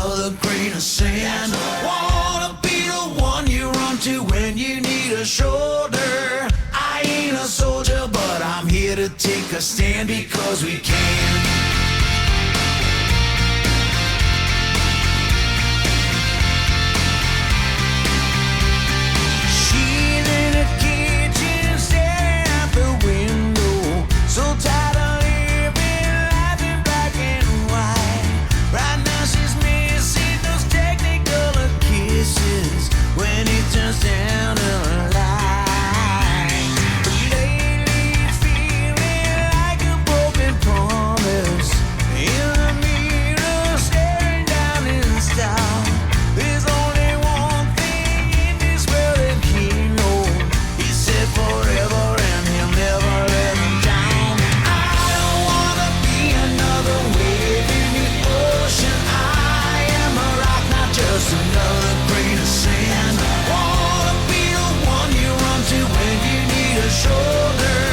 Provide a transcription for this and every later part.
another grain of sand. Wanna be the one you run to when you need a shoulder. I ain't a soldier, but I'm here to take a stand because we can. She's in a kitchen, staring out the window, so tired of living life in black and white. Right now she's missing those technicolor kisses when it turns down to light. But lately it's feeling like a broken promise. In the mirror, staring down in style. There's only one thing in this world that he knows. He said forever and he'll never let him down. I don't wanna be another wave in the ocean. I am a rock, not just another grain of sand. Wanna be the one you run to when you need a shoulder.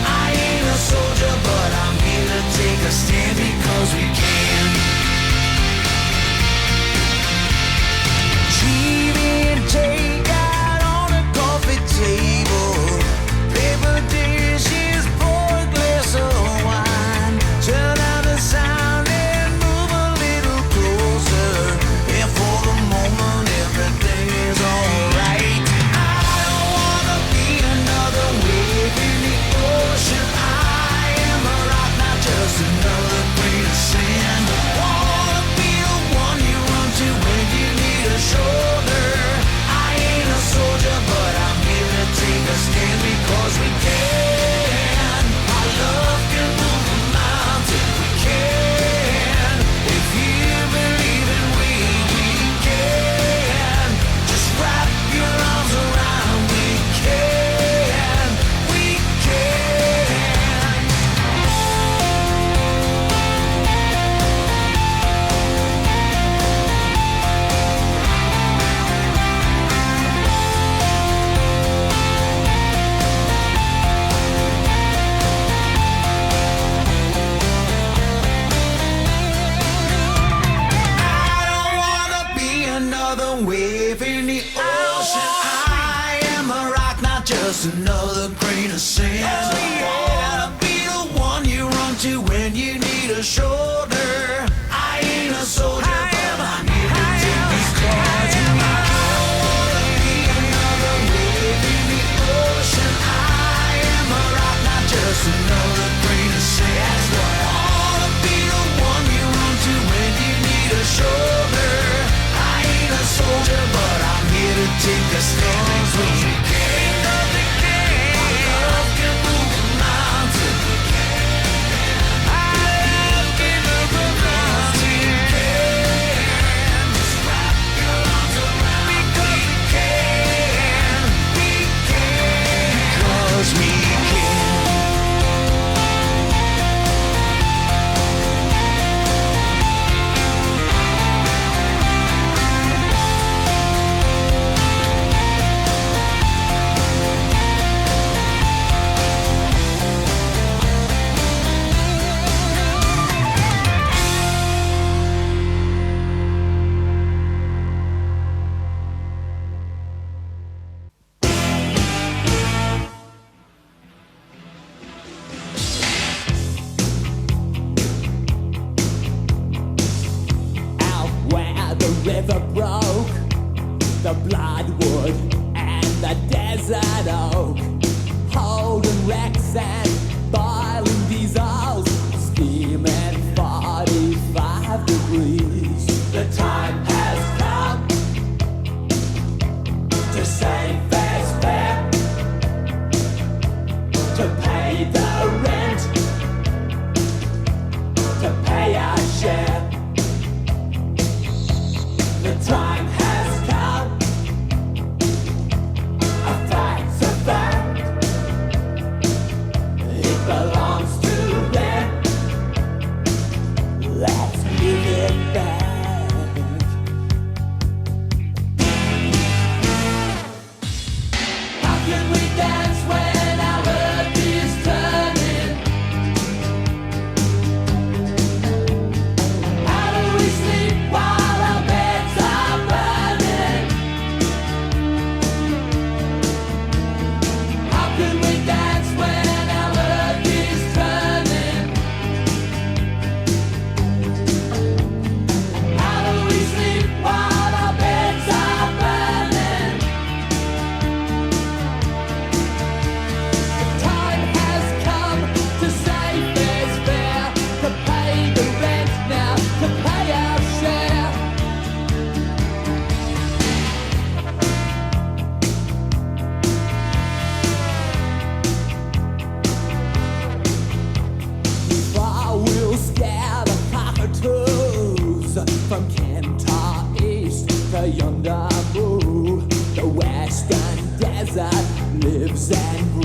I ain't a soldier, but I'm here to take a stand because we can. Give and take out on a coffee table. Paper dishes, pour a glass of wine. Turn down the sound and move a little closer. And for the moment everything is alright. I don't wanna be another wave in the ocean. I am a rock, not just another grain of sand. Wanna be the one you run to when you need a shoulder. I ain't a soldier, but I'm here to take a stand because we can. Our love can move a mountain. We can. If you believe in we can. Just wrap your arms around. We can. We can. I don't wanna be another wave in the ocean. I am a rock, not just another grain of sand. Wanna be the one you run to when you need a shoulder. I ain't a soldier, but I'm here to take these claws. I don't wanna be another wave in the ocean. I am a rock, not just another grain of sand. Wanna be the one you run to when you need a shoulder. I ain't a soldier, but I'm here to take a stand because we can. Our love can move a mountain. Our love can move a mountain. Just wrap your arms around me because we can. We can. Because we can. Out where the river broke, the bloodwood and the desert oak, holding wrecks and boiling diesels, steaming 45 degrees. The time has come to save fair's fair, to pay the rent, to pay our share. The time has come. A fact's a fact. yonder moon. The western desert lives and